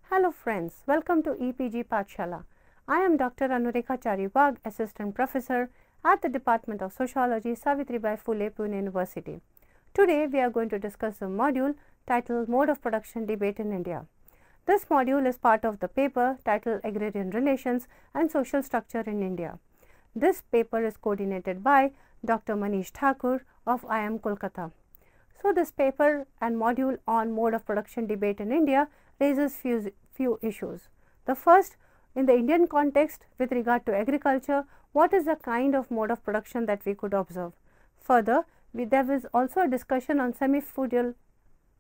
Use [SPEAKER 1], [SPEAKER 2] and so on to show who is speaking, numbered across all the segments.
[SPEAKER 1] Hello friends, welcome to EPG Pathshala. I am Dr. Anurekha Charibag, Assistant Professor at the Department of Sociology, Savitribai Phule, Pune University. Today we are going to discuss a module titled Mode of Production Debate in India. This module is part of the paper titled Agrarian Relations and Social Structure in India. This paper is coordinated by Dr. Manish Thakur of IIM Kolkata. So this paper and module on mode of production debate in India raises few issues. The first, in the Indian context with regard to agriculture, what is the kind of mode of production that we could observe? Further, there is also a discussion on semi-feudal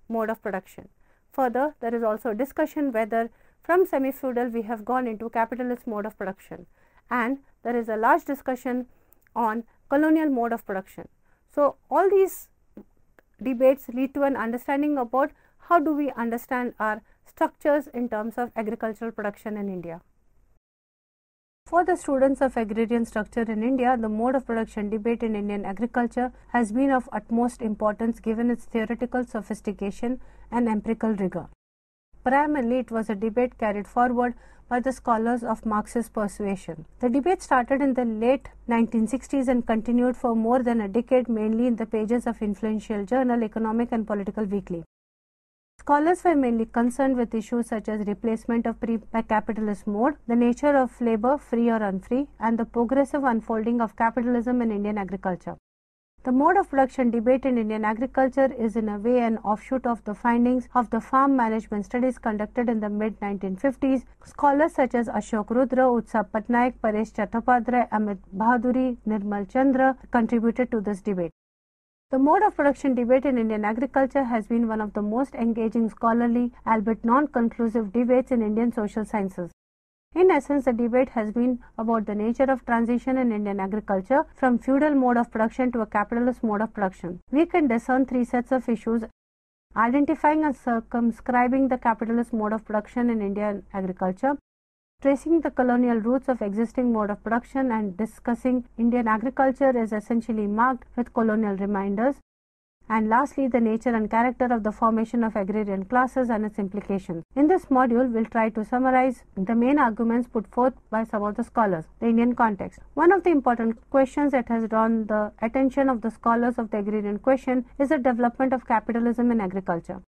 [SPEAKER 1] mode of production. Further, there is also a discussion whether from semi-feudal we have gone into capitalist mode of production, and there is a large discussion on colonial mode of production. So all these debates lead to an understanding about how do we understand our structures in terms of agricultural production in India. For the students of agrarian structure in India, the mode of production debate in Indian agriculture has been of utmost importance given its theoretical sophistication and empirical rigor. Primarily, it was a debate carried forward by the scholars of Marxist persuasion. The debate started in the late 1960s and continued for more than a decade, mainly in the pages of influential journal Economic and Political Weekly. Scholars were mainly concerned with issues such as replacement of pre-capitalist mode, the nature of labor, free or unfree, and the progressive unfolding of capitalism in Indian agriculture. The mode of production debate in Indian agriculture is in a way an offshoot of the findings of the farm management studies conducted in the mid-1950s. Scholars such as Ashok Rudra, Utsav Patnaik, Paresh Chattopadhyay, Amit Bahaduri, Nirmal Chandra contributed to this debate. The mode of production debate in Indian agriculture has been one of the most engaging scholarly, albeit non-conclusive debates in Indian social sciences. In essence, the debate has been about the nature of transition in Indian agriculture from feudal mode of production to a capitalist mode of production. We can discern three sets of issues: identifying and circumscribing the capitalist mode of production in Indian agriculture, tracing the colonial roots of existing mode of production, and discussing Indian agriculture is essentially marked with colonial reminders, and lastly, the nature and character of the formation of agrarian classes and its implications. In this module, we'll try to summarize the main arguments put forth by some of the scholars. The Indian context. One of the important questions that has drawn the attention of the scholars of the agrarian question is the development of capitalism in agriculture.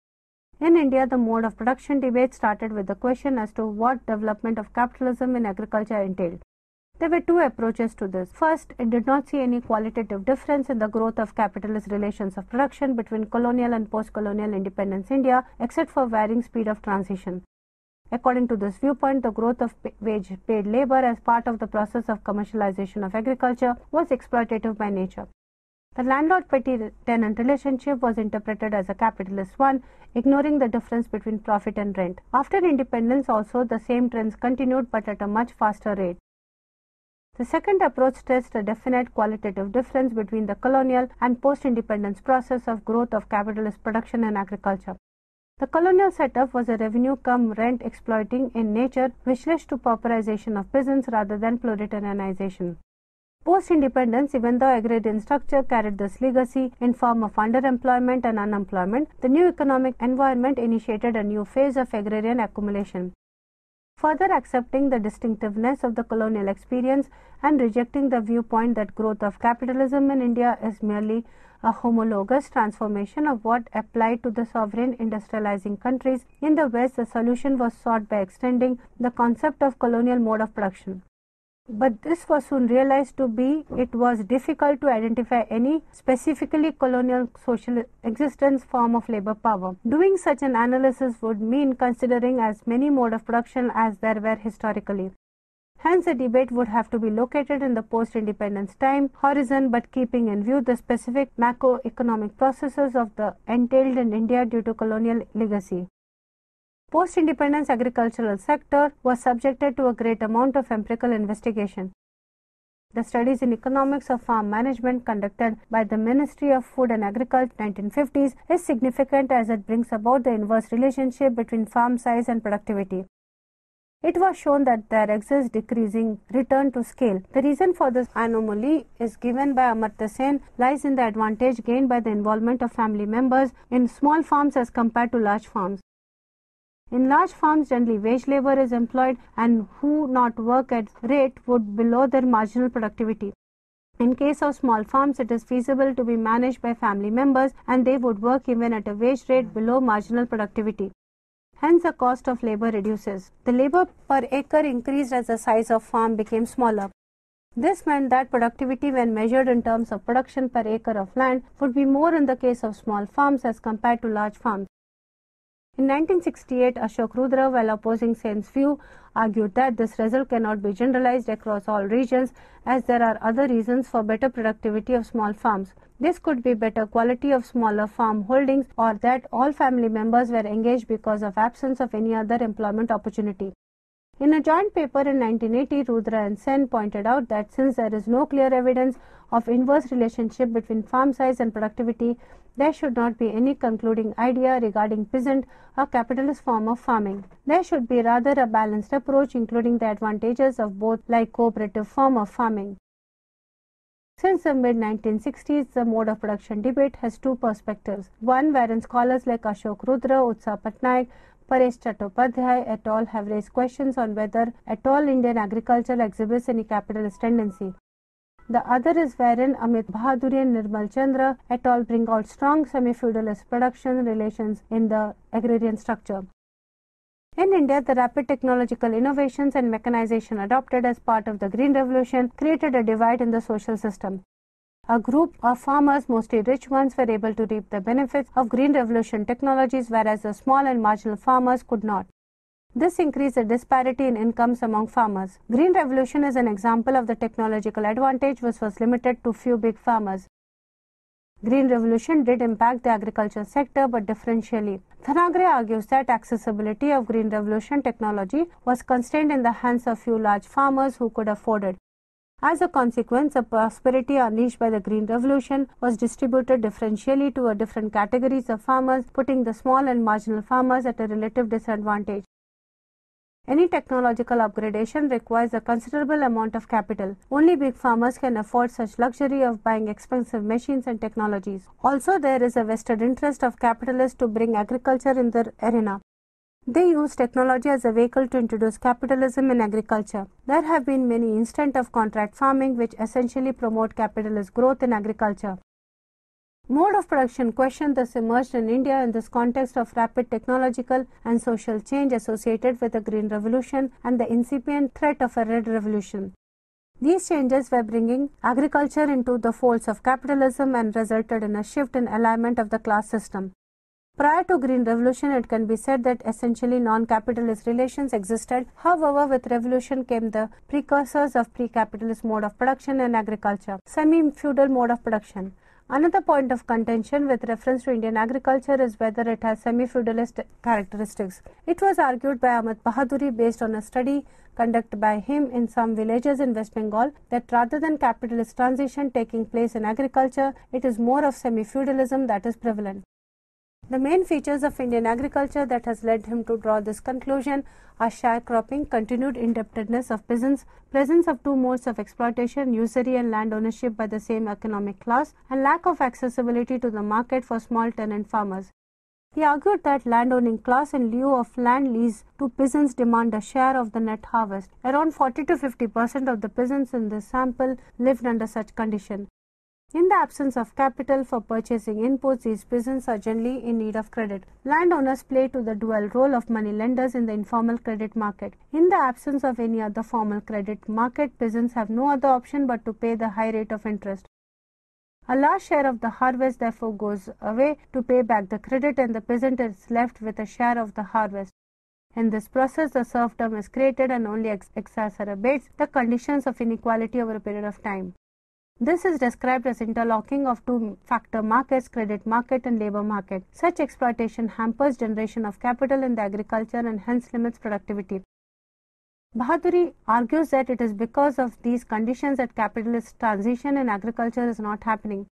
[SPEAKER 1] In India, the mode of production debate started with the question as to what development of capitalism in agriculture entailed. There were two approaches to this. First, it did not see any qualitative difference in the growth of capitalist relations of production between colonial and post-colonial independence India, except for varying speed of transition. According to this viewpoint, the growth of wage-paid labor as part of the process of commercialization of agriculture was exploitative by nature. The landlord-petty-tenant relationship was interpreted as a capitalist one, ignoring the difference between profit and rent. After independence also, the same trends continued but at a much faster rate. The second approach stressed a definite qualitative difference between the colonial and post-independence process of growth of capitalist production and agriculture. The colonial setup was a revenue-cum-rent exploiting in nature, which led to pauperization of peasants rather than proletarianization. Post-independence, even though agrarian structure carried this legacy in form of underemployment and unemployment, the new economic environment initiated a new phase of agrarian accumulation. Further accepting the distinctiveness of the colonial experience and rejecting the viewpoint that growth of capitalism in India is merely a homologous transformation of what applied to the sovereign industrializing countries in the West, the solution was sought by extending the concept of colonial mode of production. But this was soon realized to be it was difficult to identify any specifically colonial social existence form of labor power. Doing such an analysis would mean considering as many modes of production as there were historically. Hence, the debate would have to be located in the post-independence time horizon, but keeping in view the specific macroeconomic processes of the entailed in India due to colonial legacy. Post-independence agricultural sector was subjected to a great amount of empirical investigation. The studies in economics of farm management conducted by the Ministry of Food and Agriculture in the 1950s is significant as it brings about the inverse relationship between farm size and productivity. It was shown that there exists decreasing return to scale. The reason for this anomaly is given by Amartya Sen lies in the advantage gained by the involvement of family members in small farms as compared to large farms. In large farms, generally wage labor is employed and who not work at rate would below their marginal productivity. In case of small farms, it is feasible to be managed by family members and they would work even at a wage rate below marginal productivity. Hence, the cost of labor reduces. The labor per acre increased as the size of farm became smaller. This meant that productivity when measured in terms of production per acre of land would be more in the case of small farms as compared to large farms. In 1968, Ashok Rudra, while opposing Sen's view, argued that this result cannot be generalized across all regions as there are other reasons for better productivity of small farms. This could be better quality of smaller farm holdings or that all family members were engaged because of absence of any other employment opportunity. In a joint paper in 1980, Rudra and Sen pointed out that since there is no clear evidence of inverse relationship between farm size and productivity, there should not be any concluding idea regarding peasant or capitalist form of farming. There should be rather a balanced approach including the advantages of both like cooperative form of farming. Since the mid-1960s, the mode of production debate has two perspectives. One wherein scholars like Ashok Rudra, Utsa Patnaik, Paresh Chattopadhyay et al. Have raised questions on whether at all Indian agriculture exhibits any capitalist tendency. The other is wherein Amit Bahaduri and Nirmal Chandra et al. Bring out strong semi-feudalist production relations in the agrarian structure. In India, the rapid technological innovations and mechanization adopted as part of the Green Revolution created a divide in the social system. A group of farmers, mostly rich ones, were able to reap the benefits of Green Revolution technologies, whereas the small and marginal farmers could not. This increased the disparity in incomes among farmers. Green Revolution is an example of the technological advantage which was limited to few big farmers. Green Revolution did impact the agriculture sector but differentially. Thanagre argues that accessibility of Green Revolution technology was constrained in the hands of few large farmers who could afford it. As a consequence, the prosperity unleashed by the Green Revolution was distributed differentially to different categories of farmers, putting the small and marginal farmers at a relative disadvantage. Any technological upgradation requires a considerable amount of capital. Only big farmers can afford such luxury of buying expensive machines and technologies. Also, there is a vested interest of capitalists to bring agriculture in their arena. They use technology as a vehicle to introduce capitalism in agriculture. There have been many instances of contract farming which essentially promote capitalist growth in agriculture. Mode of production question thus emerged in India in this context of rapid technological and social change associated with the Green Revolution and the incipient threat of a Red Revolution. These changes were bringing agriculture into the folds of capitalism and resulted in a shift in alignment of the class system. Prior to Green Revolution, it can be said that essentially non-capitalist relations existed. However, with revolution came the precursors of pre-capitalist mode of production in agriculture, semi-feudal mode of production. Another point of contention with reference to Indian agriculture is whether it has semi-feudalist characteristics. It was argued by Amit Bahaduri based on a study conducted by him in some villages in West Bengal that rather than capitalist transition taking place in agriculture, it is more of semi-feudalism that is prevalent. The main features of Indian agriculture that has led him to draw this conclusion are sharecropping, continued indebtedness of peasants, presence of two modes of exploitation, usury and land ownership by the same economic class, and lack of accessibility to the market for small tenant farmers. He argued that landowning class in lieu of land lease to peasants demand a share of the net harvest. Around 40 to 50% of the peasants in this sample lived under such condition. In the absence of capital for purchasing inputs, these peasants are generally in need of credit. Landowners play to the dual role of money lenders in the informal credit market. In the absence of any other formal credit market, peasants have no other option but to pay the high rate of interest. A large share of the harvest therefore goes away to pay back the credit and the peasant is left with a share of the harvest. In this process, the serfdom is created and only exacerbates the conditions of inequality over a period of time. This is described as interlocking of two-factor markets, credit market and labor market. Such exploitation hampers generation of capital in the agriculture and hence limits productivity. Bahaduri argues that it is because of these conditions that capitalist transition in agriculture is not happening.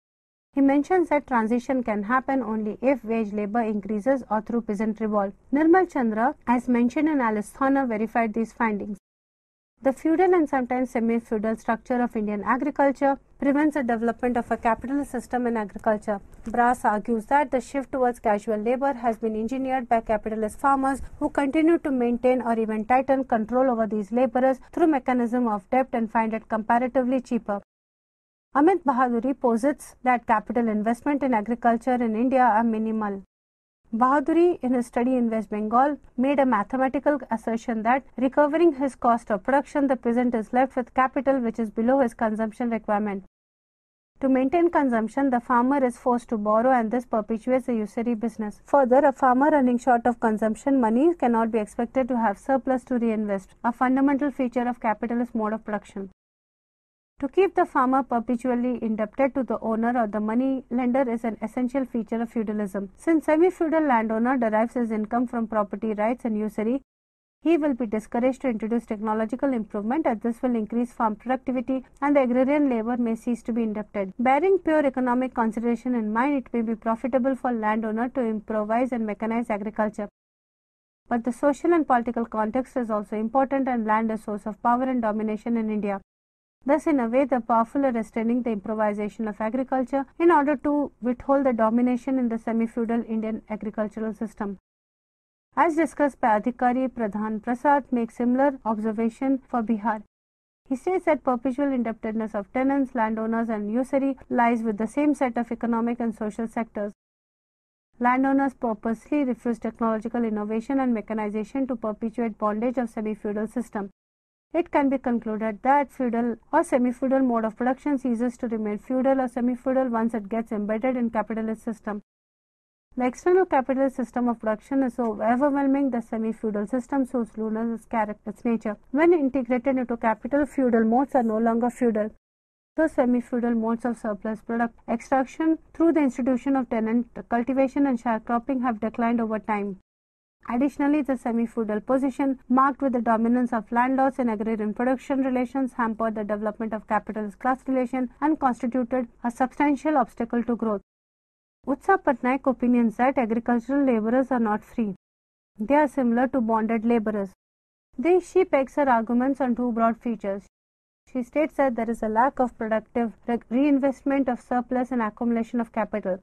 [SPEAKER 1] He mentions that transition can happen only if wage labor increases or through peasant revolt. Nirmal Chandra, as mentioned in Alice Thorner, verified these findings. The feudal and sometimes semi-feudal structure of Indian agriculture prevents the development of a capitalist system in agriculture. Brass argues that the shift towards casual labor has been engineered by capitalist farmers who continue to maintain or even tighten control over these laborers through mechanism of debt and find it comparatively cheaper. Amit Bahaduri posits that capital investment in agriculture in India are minimal. Bahaduri, in his study in West Bengal, made a mathematical assertion that recovering his cost of production, the peasant is left with capital which is below his consumption requirement. To maintain consumption, the farmer is forced to borrow, and this perpetuates the usury business. Further, a farmer running short of consumption money cannot be expected to have surplus to reinvest, a fundamental feature of capitalist mode of production. To keep the farmer perpetually indebted to the owner or the money lender is an essential feature of feudalism. Since semi-feudal landowner derives his income from property rights and usury, he will be discouraged to introduce technological improvement, as this will increase farm productivity and the agrarian labor may cease to be indebted. Bearing pure economic consideration in mind, it may be profitable for landowner to improvise and mechanize agriculture. But the social and political context is also important, and land is a source of power and domination in India. Thus, in a way, the powerful are restraining the improvisation of agriculture in order to withhold the domination in the semi-feudal Indian agricultural system. As discussed by Adhikari Pradhan Prasad, makes similar observation for Bihar. He states that perpetual indebtedness of tenants, landowners and usury lies with the same set of economic and social sectors. Landowners purposely refuse technological innovation and mechanization to perpetuate bondage of semi-feudal system. It can be concluded that feudal or semi-feudal mode of production ceases to remain feudal or semi-feudal once it gets embedded in capitalist system. The external capitalist system of production is so overwhelming the semi-feudal system so loses its nature. When integrated into capital, feudal modes are no longer feudal. So semi-feudal modes of surplus product extraction through the institution of tenant cultivation and sharecropping have declined over time. Additionally, the semi-feudal position, marked with the dominance of landlords in agrarian production relations, hampered the development of capitalist class relation and constituted a substantial obstacle to growth. Utsa Patnaik opinions that agricultural laborers are not free. They are similar to bonded laborers. She pegs her arguments on two broad features. She states that there is a lack of productive reinvestment of surplus and accumulation of capital.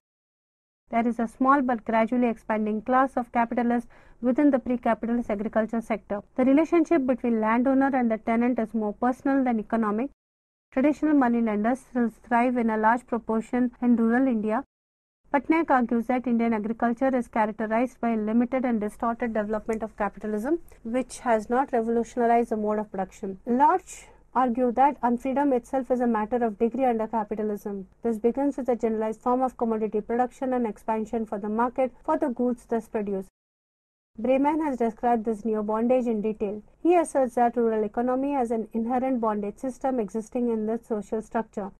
[SPEAKER 1] There is a small but gradually expanding class of capitalists within the pre-capitalist agriculture sector. The relationship between landowner and the tenant is more personal than economic. Traditional moneylenders still thrive in a large proportion in rural India. Patnaik argues that Indian agriculture is characterized by a limited and distorted development of capitalism, which has not revolutionized the mode of production. Lodge argue that unfreedom itself is a matter of degree under capitalism. This begins with a generalized form of commodity production and expansion for the market for the goods thus produced. Brayman has described this neo-bondage in detail. He asserts that rural economy has an inherent bondage system existing in the social structure.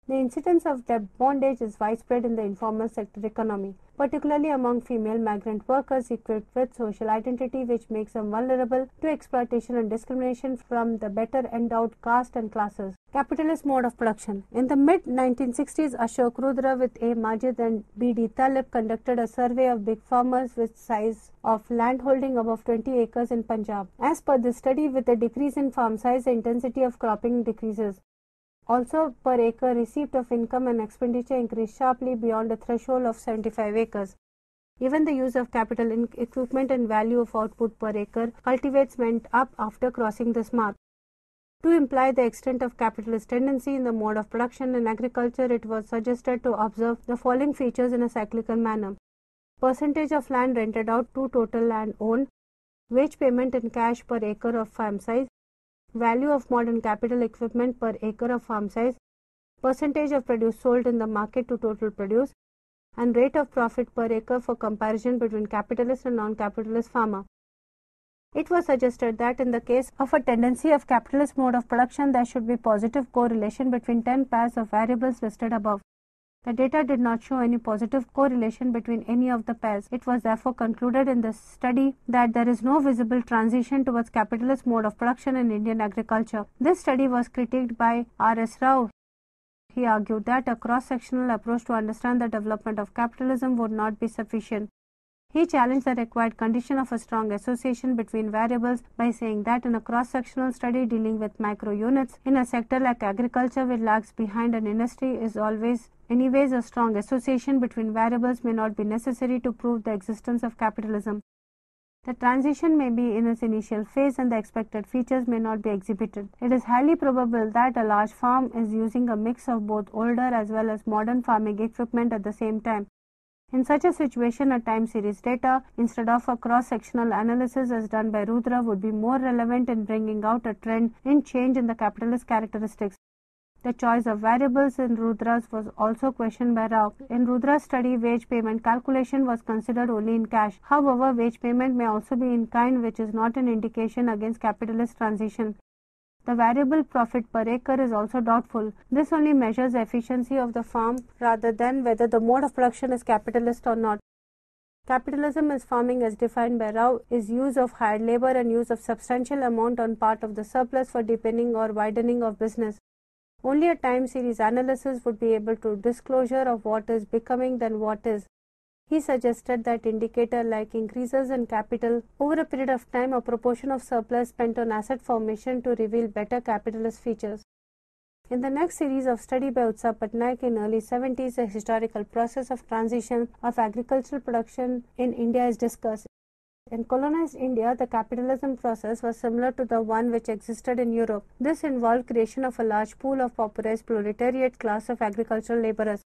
[SPEAKER 1] The incidence of debt bondage is widespread in the informal sector economy, particularly among female migrant workers equipped with social identity, which makes them vulnerable to exploitation and discrimination from the better endowed caste and classes. Capitalist mode of production. In the mid-1960s, Ashok Rudra with A. Majid and B.D. Talib conducted a survey of big farmers with size of land holding above 20 acres in Punjab. As per this study, with a decrease in farm size, the intensity of cropping decreases. Also, per acre receipt of income and expenditure increased sharply beyond a threshold of 75 acres. Even the use of capital equipment and value of output per acre cultivates went up after crossing this mark. To imply the extent of capitalist tendency in the mode of production in agriculture, it was suggested to observe the following features in a cyclical manner. Percentage of land rented out to total land owned, wage payment in cash per acre of farm size, value of modern capital equipment per acre of farm size, percentage of produce sold in the market to total produce, and rate of profit per acre for comparison between capitalist and non-capitalist farmer. It was suggested that in the case of a tendency of capitalist mode of production, there should be positive correlation between 10 pairs of variables listed above. The data did not show any positive correlation between any of the pairs. It was therefore concluded in the study that there is no visible transition towards capitalist mode of production in Indian agriculture. This study was critiqued by R.S. Rao. He argued that a cross-sectional approach to understand the development of capitalism would not be sufficient. He challenged the required condition of a strong association between variables by saying that in a cross-sectional study dealing with micro units in a sector like agriculture which lags behind an industry is anyways a strong association between variables may not be necessary to prove the existence of capitalism. The transition may be in its initial phase and the expected features may not be exhibited. It is highly probable that a large farm is using a mix of both older as well as modern farming equipment at the same time. In such a situation, a time series data instead of a cross-sectional analysis as done by Rudra would be more relevant in bringing out a trend in change in the capitalist characteristics. The choice of variables in Rudra's was also questioned by Rao. In Rudra's study, wage payment calculation was considered only in cash. However, wage payment may also be in kind, which is not an indication against capitalist transition. The variable profit per acre is also doubtful. This only measures the efficiency of the farm rather than whether the mode of production is capitalist or not. Capitalism is farming as defined by Rao is use of hired labor and use of substantial amount on part of the surplus for deepening or widening of business. Only a time series analysis would be able to disclosure of what is becoming than what is. He suggested that indicator like increases in capital over a period of time, a proportion of surplus spent on asset formation to reveal better capitalist features. In the next series of study by Utsa Patnaik in early 70s, the historical process of transition of agricultural production in India is discussed. In colonized India, the capitalism process was similar to the one which existed in Europe. This involved creation of a large pool of pauperized proletariat class of agricultural laborers.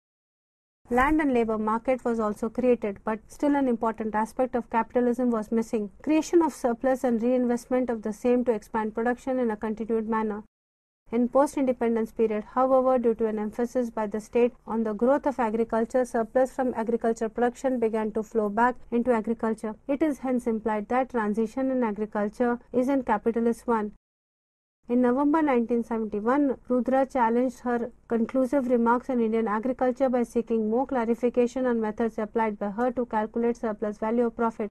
[SPEAKER 1] Land and labor market was also created, but still an important aspect of capitalism was missing. Creation of surplus and reinvestment of the same to expand production in a continued manner. In post-independence period, however, due to an emphasis by the state on the growth of agriculture, surplus from agriculture production began to flow back into agriculture. It is hence implied that transition in agriculture is a capitalist one. In November 1971, Rudra challenged her conclusive remarks on Indian agriculture by seeking more clarification on methods applied by her to calculate surplus value of profit.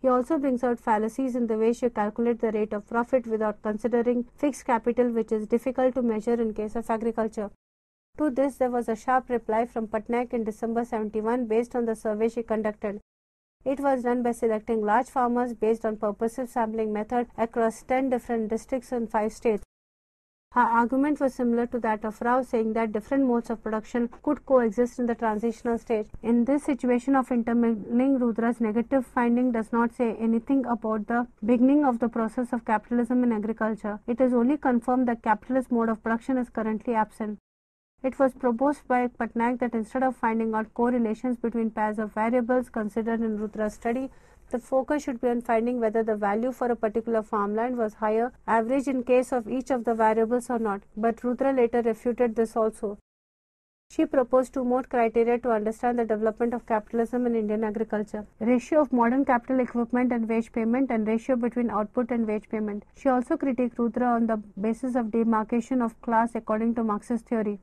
[SPEAKER 1] He also brings out fallacies in the way she calculates the rate of profit without considering fixed capital, which is difficult to measure in case of agriculture. To this, there was a sharp reply from Patnaik in December 71 based on the survey she conducted. It was done by selecting large farmers based on purposive sampling method across 10 different districts in 5 states. Her argument was similar to that of Rao, saying that different modes of production could coexist in the transitional stage. In this situation of intermingling, Rudra's negative finding does not say anything about the beginning of the process of capitalism in agriculture. It is only confirmed that capitalist mode of production is currently absent. It was proposed by Patnaik that instead of finding out correlations between pairs of variables considered in Rudra's study, the focus should be on finding whether the value for a particular farmland was higher average in case of each of the variables or not, but Rudra later refuted this also. She proposed 2 more criteria to understand the development of capitalism in Indian agriculture: ratio of modern capital equipment and wage payment, and ratio between output and wage payment. She also critiqued Rudra on the basis of demarcation of class according to Marxist theory.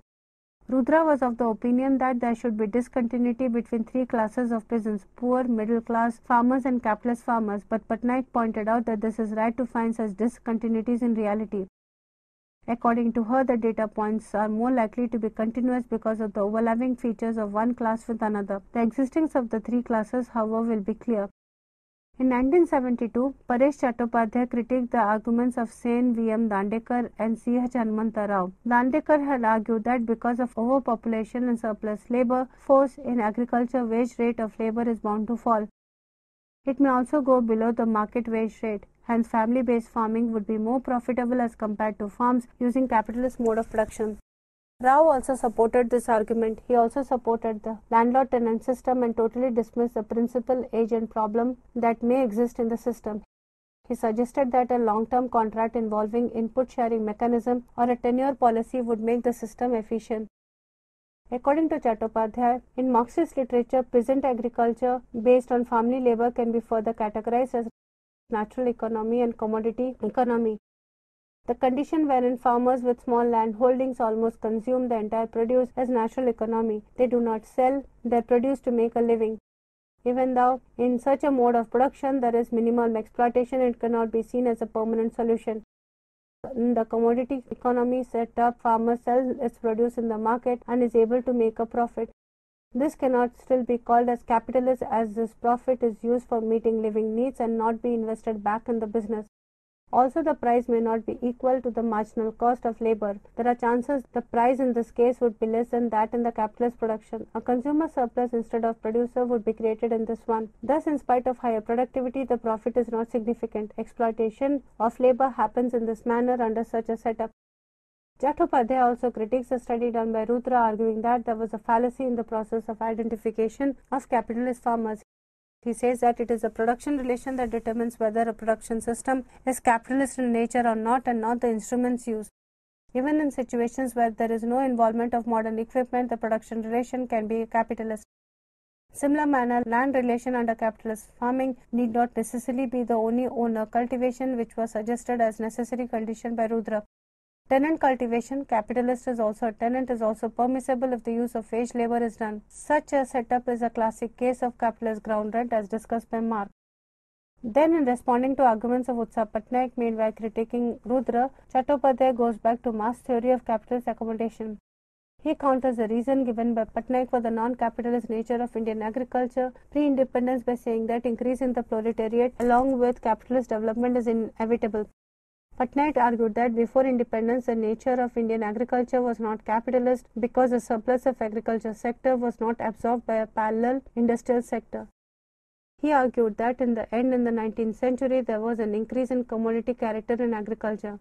[SPEAKER 1] Rudra was of the opinion that there should be discontinuity between 3 classes of peasants: poor, middle class farmers and capitalist farmers, but Patnaik pointed out that this is right to find such discontinuities in reality. According to her, the data points are more likely to be continuous because of the overlapping features of one class with another. The existence of the 3 classes, however, will be clear. In 1972, Paresh Chattopadhyay critiqued the arguments of Sen V. M. Dandekar and C. H. Hanmanta Rao. Dandekar had argued that because of overpopulation and surplus labor force in agriculture, wage rate of labor is bound to fall. It may also go below the market wage rate. Hence, family-based farming would be more profitable as compared to farms using capitalist mode of production. Rao also supported this argument. He also supported the landlord-tenant system and totally dismissed the principal agent problem that may exist in the system. He suggested that a long-term contract involving input-sharing mechanism or a tenure policy would make the system efficient. According to Chattopadhyay, in Marxist literature, peasant agriculture based on family labor can be further categorized as natural economy and commodity economy. The condition wherein farmers with small land holdings almost consume the entire produce as natural economy. They do not sell their produce to make a living. Even though in such a mode of production there is minimum exploitation, it cannot be seen as a permanent solution. In the commodity economy set up, farmer sells its produce in the market and is able to make a profit. This cannot still be called as capitalist, as this profit is used for meeting living needs and not be invested back in the business. Also, the price may not be equal to the marginal cost of labor. There are chances the price in this case would be less than that in the capitalist production. A consumer surplus instead of producer would be created in this one. Thus, in spite of higher productivity, the profit is not significant. Exploitation of labor happens in this manner under such a setup. Chattopadhyay also critiques a study done by Rudra, arguing that there was a fallacy in the process of identification of capitalist farmers. He says that it is a production relation that determines whether a production system is capitalist in nature or not, and not the instruments used. Even in situations where there is no involvement of modern equipment, the production relation can be capitalist. Similar manner, land relation under capitalist farming need not necessarily be the only owner cultivation, which was suggested as necessary condition by Rudra. Tenant cultivation, capitalist is also a tenant, is also permissible if the use of wage labor is done. Such a setup is a classic case of capitalist ground rent as discussed by Mark. Then, in responding to arguments of Utsa Patnaik made by critiquing Rudra, Chattopadhyay goes back to Marx's theory of capitalist accommodation. He counters the reason given by Patnaik for the non-capitalist nature of Indian agriculture pre-independence by saying that increase in the proletariat along with capitalist development is inevitable. Patnaik argued that before independence, the nature of Indian agriculture was not capitalist because the surplus of agriculture sector was not absorbed by a parallel industrial sector. He argued that in the end, in the 19th century, there was an increase in commodity character in agriculture.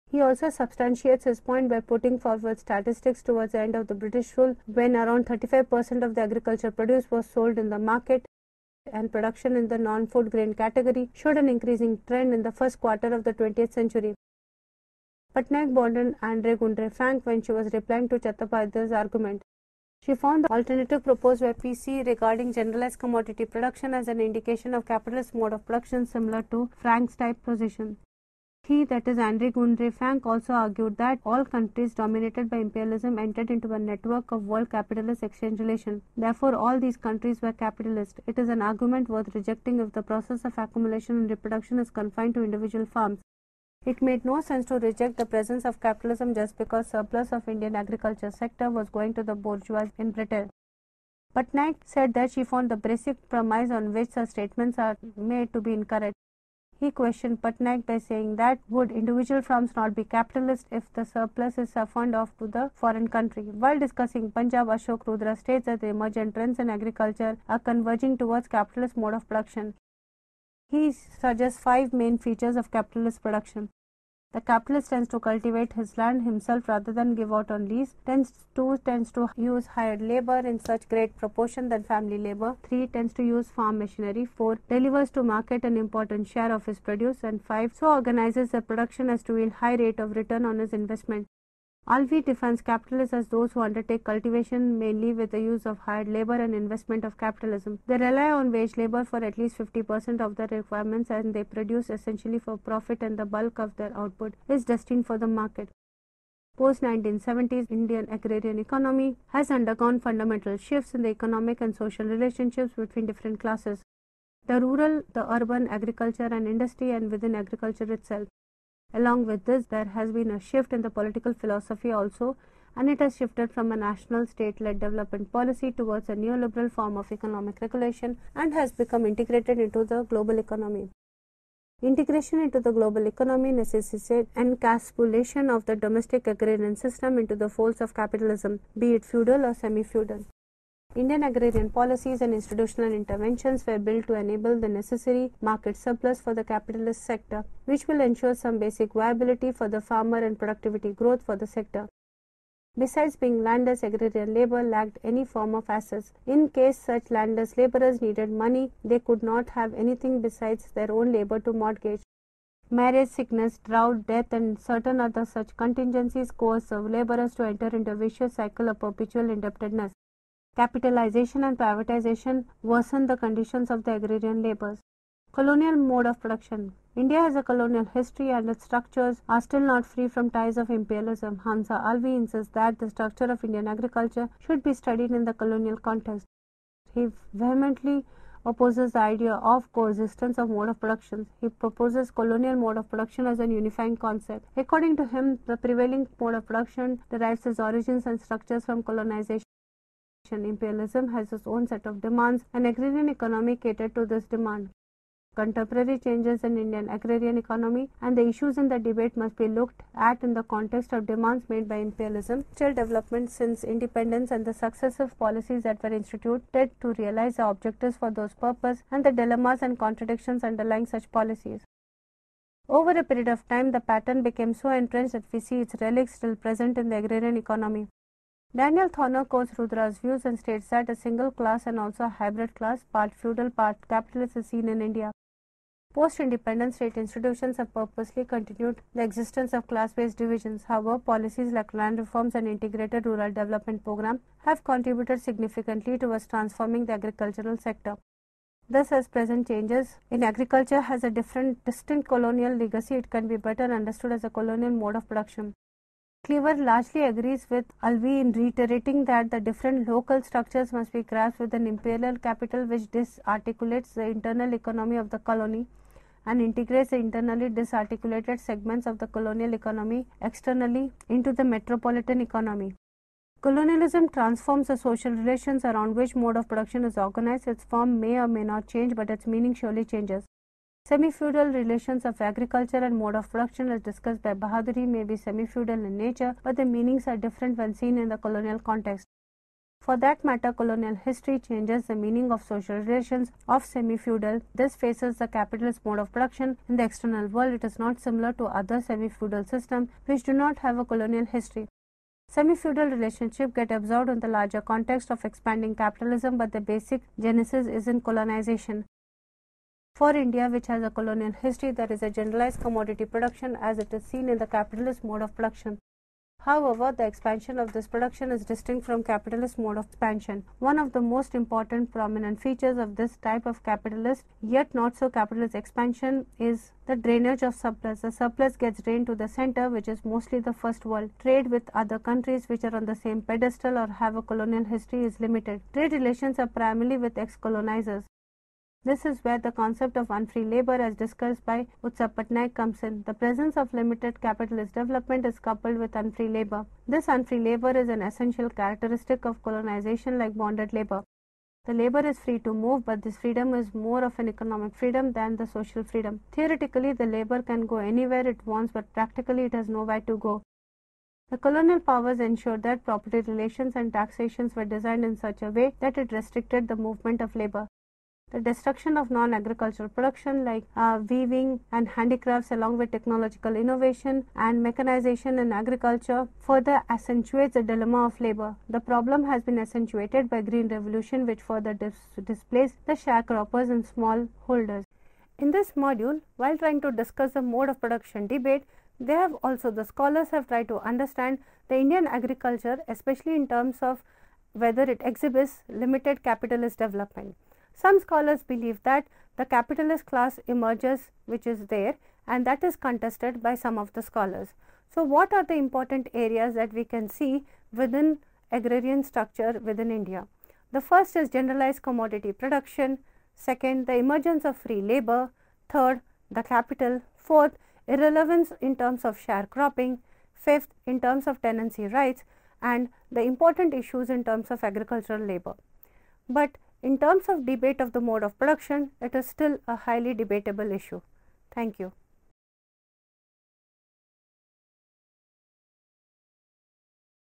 [SPEAKER 1] He also substantiates his point by putting forward statistics towards the end of the British rule, when around 35% of the agriculture produce was sold in the market, and production in the non-food grain category showed an increasing trend in the first quarter of the 20th century. Patnaik bordered Andre Gundre Frank when she was replying to Chattopadhyay's argument. She found the alternative proposed by PC regarding generalized commodity production as an indication of capitalist mode of production similar to Frank's type position. He, that is Andre Gundre Frank, also argued that all countries dominated by imperialism entered into a network of world capitalist exchange relations. Therefore, all these countries were capitalist. It is an argument worth rejecting if the process of accumulation and reproduction is confined to individual farms. It made no sense to reject the presence of capitalism just because surplus of Indian agriculture sector was going to the bourgeois in Britain. Patnaik said that she found the basic premise on which such statements are made to be incorrect. He questioned Patnaik by saying that would individual farms not be capitalist if the surplus is siphoned off to the foreign country. While discussing Punjab, Ashok Rudra states that the emergent trends in agriculture are converging towards capitalist mode of production. He suggests 5 main features of capitalist production. The capitalist tends to cultivate his land himself rather than give out on lease. Tends to use hired labor in such great proportion than family labor. 3. Tends to use farm machinery. 4. Delivers to market an important share of his produce. And 5. So organizes the production as to yield high rate of return on his investment. Alvi defines capitalists as those who undertake cultivation mainly with the use of hired labor and investment of capitalism. They rely on wage labor for at least 50% of their requirements, and they produce essentially for profit, and the bulk of their output is destined for the market. Post-1970s Indian agrarian economy has undergone fundamental shifts in the economic and social relationships between different classes: the rural, the urban, agriculture and industry, and within agriculture itself. Along with this, there has been a shift in the political philosophy also, and it has shifted from a national state-led development policy towards a neoliberal form of economic regulation and has become integrated into the global economy. Integration into the global economy necessitates encapsulation of the domestic agrarian system into the folds of capitalism, be it feudal or semi-feudal. Indian agrarian policies and institutional interventions were built to enable the necessary market surplus for the capitalist sector, which will ensure some basic viability for the farmer and productivity growth for the sector. Besides being landless, agrarian labor lacked any form of assets. In case such landless laborers needed money, they could not have anything besides their own labor to mortgage. Marriage, sickness, drought, death, and certain other such contingencies coerce the laborers to enter into a vicious cycle of perpetual indebtedness. Capitalization and privatization worsen the conditions of the agrarian labours. Colonial mode of production. India has a colonial history and its structures are still not free from ties of imperialism. Hamza Alvi insists that the structure of Indian agriculture should be studied in the colonial context. He vehemently opposes the idea of coexistence of mode of production. He proposes colonial mode of production as an unifying concept. According to him, the prevailing mode of production derives its origins and structures from colonization. production. Imperialism has its own set of demands, and agrarian economy catered to this demand. Contemporary changes in Indian agrarian economy and the issues in the debate must be looked at in the context of demands made by imperialism, industrial development since independence, and the successive policies that were instituted to realize the objectives for those purposes, and the dilemmas and contradictions underlying such policies. Over a period of time, the pattern became so entrenched that we see its relics still present in the agrarian economy. Daniel Thorner quotes Rudra's views and states that a single class and also a hybrid class, part feudal, part capitalist, is seen in India. Post-independence state institutions have purposely continued the existence of class-based divisions. However, policies like land reforms and integrated rural development program have contributed significantly towards transforming the agricultural sector. Thus, as present changes in agriculture has a distinct colonial legacy, it can be better understood as a colonial mode of production. Cleaver largely agrees with Alvey in reiterating that the different local structures must be grasped with an imperial capital which disarticulates the internal economy of the colony and integrates the internally disarticulated segments of the colonial economy externally into the metropolitan economy. Colonialism transforms the social relations around which mode of production is organized. Its form may or may not change, but its meaning surely changes. Semi-feudal relations of agriculture and mode of production as discussed by Bahaduri may be semi-feudal in nature, but the meanings are different when seen in the colonial context. For that matter, colonial history changes the meaning of social relations of semi-feudal. This faces the capitalist mode of production in the external world. It is not similar to other semi-feudal systems which do not have a colonial history. Semi-feudal relationships get absorbed in the larger context of expanding capitalism, but the basic genesis is in colonization. For India, which has a colonial history, there is a generalized commodity production as it is seen in the capitalist mode of production. However, the expansion of this production is distinct from capitalist mode of expansion. One of the most important prominent features of this type of capitalist yet not so capitalist expansion is the drainage of surplus. The surplus gets drained to the center, which is mostly the first world. Trade with other countries which are on the same pedestal or have a colonial history is limited. Trade relations are primarily with ex-colonizers. This is where the concept of unfree labor as discussed by Utsav Patnaik comes in. The presence of limited capitalist development is coupled with unfree labor. This unfree labor is an essential characteristic of colonization like bonded labor. The labor is free to move, but this freedom is more of an economic freedom than the social freedom. Theoretically, the labor can go anywhere it wants, but practically it has nowhere to go. The colonial powers ensured that property relations and taxations were designed in such a way that it restricted the movement of labor. The destruction of non-agricultural production like weaving and handicrafts along with technological innovation and mechanization in agriculture further accentuates the dilemma of labor. The problem has been accentuated by Green Revolution which further displaced the sharecroppers and smallholders. In this module, while trying to discuss the mode of production debate, the scholars have tried to understand the Indian agriculture, especially in terms of whether it exhibits limited capitalist development. Some scholars believe that the capitalist class emerges, which is there, and that is contested by some of the scholars. So, what are the important areas that we can see within agrarian structure within India? The first is generalized commodity production, second, the emergence of free labor, third, the capital, fourth, irrelevance in terms of sharecropping, fifth, in terms of tenancy rights, and the important issues in terms of agricultural labor. But in terms of debate of the mode of production, it is still a highly debatable issue. Thank you.